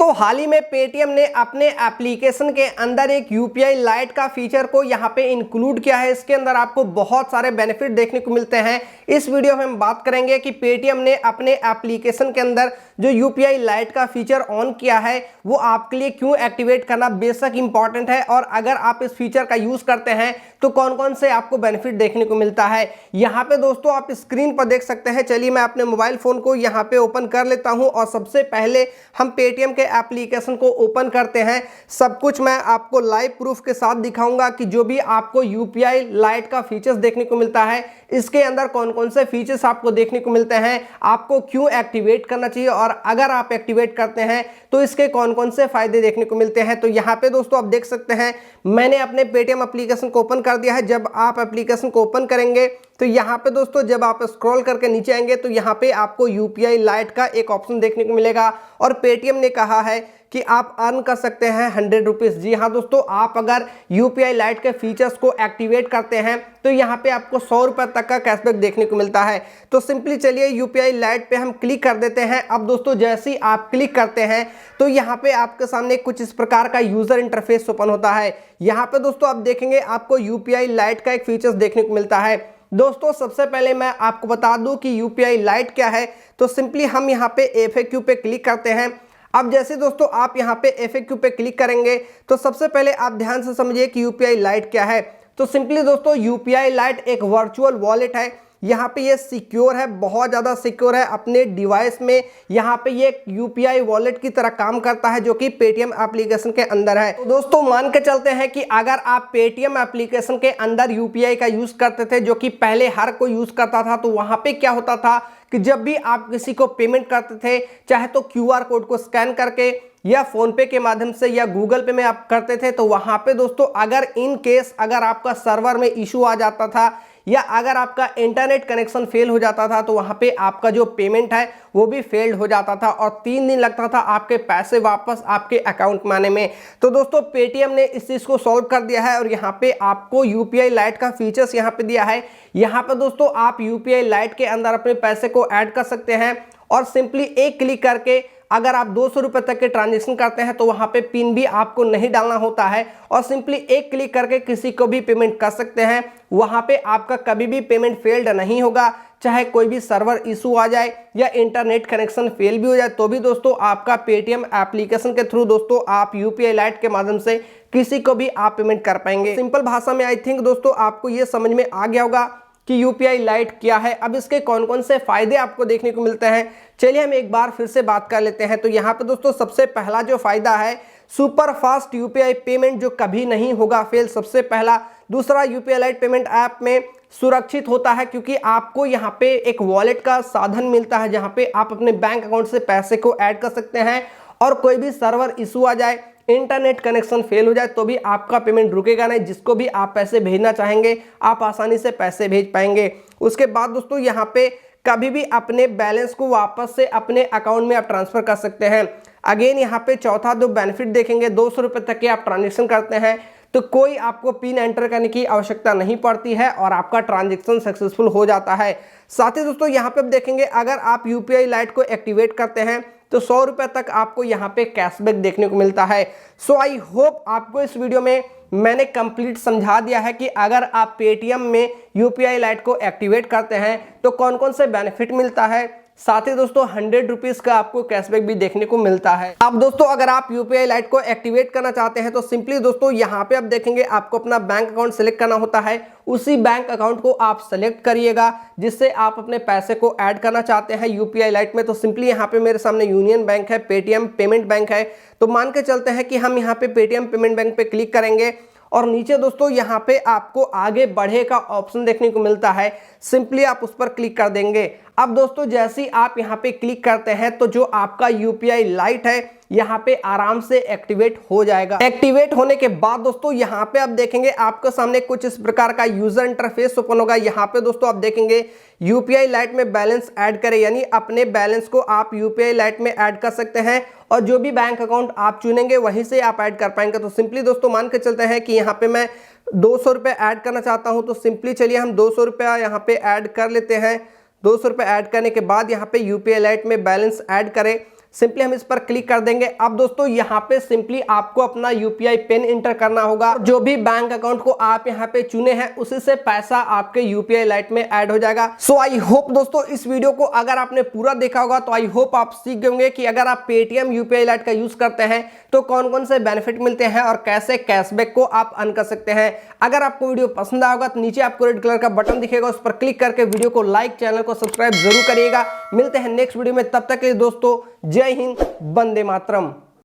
दोस्तों हाल ही में पेटीएम ने अपने एप्लीकेशन के अंदर एक यूपीआई लाइट का फीचर को यहां पे इंक्लूड किया है। इसके अंदर आपको बहुत सारे बेनिफिट देखने को मिलते हैं। इस वीडियो में हम बात करेंगे कि पेटीएम ने अपने एप्लीकेशन के अंदर जो यूपीआई लाइट का फीचर ऑन किया है वो आपके लिए क्यों एक्टिवेट करना बेशक इंपॉर्टेंट है, और अगर आप इस फीचर का यूज करते हैं तो कौन कौन से आपको बेनिफिट देखने को मिलता है। यहाँ पे दोस्तों आप स्क्रीन पर देख सकते हैं। चलिए मैं अपने मोबाइल फोन को यहाँ पे ओपन कर लेता हूँ और सबसे पहले हम पेटीएम के एप्लीकेशन को ओपन करते हैं। सब कुछ मैं आपको लाइव प्रूफ के साथ दिखाऊंगा कि जो भी आपको यूपीआई लाइट का फीचर्स देखने को मिलता है इसके अंदर कौन कौन से फीचर्स आपको देखने को मिलते हैं, आपको क्यों एक्टिवेट करना चाहिए, और अगर आप एक्टिवेट करते हैं तो इसके कौन कौन से फायदे देखने को मिलते हैं। तो यहाँ पे दोस्तों आप देख सकते हैं मैंने अपने पेटीएम एप्लीकेशन को ओपन कर दिया है। जब आप एप्लीकेशन को ओपन करेंगे तो यहाँ पे दोस्तों जब आप स्क्रॉल करके नीचे आएंगे तो यहाँ पे आपको यूपीआई लाइट का एक ऑप्शन देखने को मिलेगा और पेटीएम ने कहा है कि आप अर्न कर सकते हैं 100 रुपीज़। जी हाँ दोस्तों, आप अगर यूपीआई लाइट के फीचर्स को एक्टिवेट करते हैं तो यहाँ पे आपको 100 रुपये तक का कैशबैक देखने को मिलता है। तो सिंपली चलिए यूपीआई लाइट पे हम क्लिक कर देते हैं। अब दोस्तों जैसे ही आप क्लिक करते हैं तो यहाँ पे आपके सामने कुछ इस प्रकार का यूजर इंटरफेस ओपन होता है। यहाँ पे दोस्तों आप देखेंगे आपको यूपीआई लाइट का एक फीचर्स देखने को मिलता है। दोस्तों सबसे पहले मैं आपको बता दूं कि यूपीआई लाइट क्या है। तो सिंपली हम यहाँ पे एफएक्यू पे क्लिक करते हैं। अब जैसे दोस्तों आप यहाँ पे एफएक्यू पे क्लिक करेंगे तो सबसे पहले आप ध्यान से समझिए कि यूपीआई लाइट क्या है। तो सिंपली दोस्तों यूपीआई लाइट एक वर्चुअल वॉलेट है। यहाँ पे ये सिक्योर है, बहुत ज़्यादा सिक्योर है। अपने डिवाइस में यहाँ पे ये यूपीआई वॉलेट की तरह काम करता है जो कि पेटीएम एप्लीकेशन के अंदर है। तो दोस्तों मान के चलते हैं कि अगर आप पेटीएम एप्लीकेशन के अंदर यूपीआई का यूज़ करते थे जो कि पहले हर कोई यूज़ करता था, तो वहाँ पे क्या होता था कि जब भी आप किसी को पेमेंट करते थे, चाहे तो क्यूआर कोड को स्कैन करके या फोन पे के माध्यम से या गूगल पे में आप करते थे, तो वहाँ पे दोस्तों अगर इन केस अगर आपका सर्वर में इशू आ जाता था या अगर आपका इंटरनेट कनेक्शन फेल हो जाता था तो वहाँ पे आपका जो पेमेंट है वो भी फेल्ड हो जाता था और 3 दिन लगता था आपके पैसे वापस आपके अकाउंट में आने में। तो दोस्तों पेटीएम ने इस चीज़ को सॉल्व कर दिया है और यहाँ पे आपको यूपीआई लाइट का फीचर्स यहाँ पे दिया है। यहाँ पे दोस्तों आप यूपीआई लाइट के अंदर अपने पैसे को ऐड कर सकते हैं और सिंपली एक क्लिक करके अगर आप 200 रुपये तक के ट्रांजेक्शन करते हैं तो वहाँ पे पिन भी आपको नहीं डालना होता है और सिंपली एक क्लिक करके किसी को भी पेमेंट कर सकते हैं। वहाँ पे आपका कभी भी पेमेंट फेल्ड नहीं होगा, चाहे कोई भी सर्वर इशू आ जाए या इंटरनेट कनेक्शन फेल भी हो जाए तो भी दोस्तों आपका पेटीएम एप्लीकेशन के थ्रू दोस्तों आप यूपीआई लाइट के माध्यम से किसी को भी आप पेमेंट कर पाएंगे। सिंपल भाषा में आई थिंक दोस्तों आपको ये समझ में आ गया होगा कि यूपीआई लाइट क्या है। अब इसके कौन कौन से फायदे आपको देखने को मिलते हैं, चलिए हम एक बार फिर से बात कर लेते हैं। तो यहाँ पे दोस्तों सबसे पहला जो फायदा है सुपर फास्ट यूपीआई पेमेंट जो कभी नहीं होगा फेल, सबसे पहला। दूसरा यूपीआई लाइट पेमेंट ऐप में सुरक्षित होता है क्योंकि आपको यहाँ पे एक वॉलेट का साधन मिलता है जहाँ पे आप अपने बैंक अकाउंट से पैसे को ऐड कर सकते हैं और कोई भी सर्वर इशू आ जाए, इंटरनेट कनेक्शन फेल हो जाए तो भी आपका पेमेंट रुकेगा नहीं। जिसको भी आप पैसे भेजना चाहेंगे आप आसानी से पैसे भेज पाएंगे। उसके बाद दोस्तों यहाँ पे कभी भी अपने बैलेंस को वापस से अपने अकाउंट में आप ट्रांसफर कर सकते हैं। अगेन यहाँ पे चौथा जो बेनिफिट देखेंगे 200 रुपये तक के आप ट्रांजेक्शन करते हैं तो कोई आपको पिन एंटर करने की आवश्यकता नहीं पड़ती है और आपका ट्रांजेक्शन सक्सेसफुल हो जाता है। साथ ही दोस्तों यहाँ पे आप देखेंगे अगर आप यूपीआई लाइट को एक्टिवेट करते हैं तो 100 रुपये तक आपको यहाँ पे कैशबैक देखने को मिलता है। सो आई होप आपको इस वीडियो में मैंने कंप्लीट समझा दिया है कि अगर आप पेटीएम में यूपीआई लाइट को एक्टिवेट करते हैं तो कौन कौन से बेनिफिट मिलता है। साथ ही दोस्तों 100 रुपीज़ का आपको कैशबैक भी देखने को मिलता है। अब दोस्तों अगर आप यूपीआई लाइट को एक्टिवेट करना चाहते हैं तो सिंपली दोस्तों यहाँ पे आप देखेंगे आपको अपना बैंक अकाउंट सेलेक्ट करना होता है। उसी बैंक अकाउंट को आप सेलेक्ट करिएगा जिससे आप अपने पैसे को ऐड करना चाहते हैं यूपीआई लाइट में। तो सिंपली यहाँ पे मेरे सामने यूनियन बैंक है, पेटीएम पेमेंट बैंक है, तो मान के चलते हैं कि हम यहाँ पे पेटीएम पेमेंट बैंक पे क्लिक करेंगे और नीचे दोस्तों यहाँ पे आपको आगे बढ़े का ऑप्शन देखने को मिलता है। सिंपली आप उस पर क्लिक कर देंगे। अब दोस्तों जैसे ही आप यहाँ पे क्लिक करते हैं तो जो आपका यूपीआई लाइट है यहाँ पे आराम से एक्टिवेट हो जाएगा। एक्टिवेट होने के बाद दोस्तों यहाँ पे आप देखेंगे आपके सामने कुछ इस प्रकार का यूजर इंटरफेस ओपन होगा। यहाँ पे दोस्तों आप देखेंगे यूपीआई लाइट में बैलेंस ऐड करें, यानी अपने बैलेंस को आप यूपीआई लाइट में ऐड कर सकते हैं और जो भी बैंक अकाउंट आप चुनेंगे वहीं से आप ऐड कर पाएंगे। तो सिंपली दोस्तों मान के चलते हैं कि यहाँ पे मैं 200 रुपये ऐड करना चाहता हूँ तो सिंपली चलिए हम 200 रुपया यहाँ पे ऐड कर लेते हैं। 200 रुपये ऐड करने के बाद यहाँ पे यूपीआई लाइट में बैलेंस ऐड करें। सिंपली हम इस पर क्लिक कर देंगे। अब दोस्तों यहाँ पे सिंपली आपको अपना यूपीआई पिन इंटर करना होगा। जो भी बैंक अकाउंट को आप यहाँ पे चुने हैं उसी से पैसा आपके यूपीआई लाइट में ऐड हो जाएगा। सो आई होप दोस्तों इस वीडियो को अगर आपने पूरा देखा होगा तो आई होप आप सीख गए होंगे कि अगर आप पेटीएम यूपीआई लाइट का यूज करते हैं तो कौन कौन से बेनिफिट मिलते हैं और कैसे कैशबैक को आप अर्न कर सकते हैं। अगर आपको वीडियो पसंद आएगा तो नीचे आपको रेड कलर का बटन दिखेगा, उस पर क्लिक करके वीडियो को लाइक, चैनल को सब्सक्राइब जरूर करिएगा। मिलते हैं नेक्स्ट वीडियो में, तब तक के लिए दोस्तों जय हिंद, वंदे मातरम।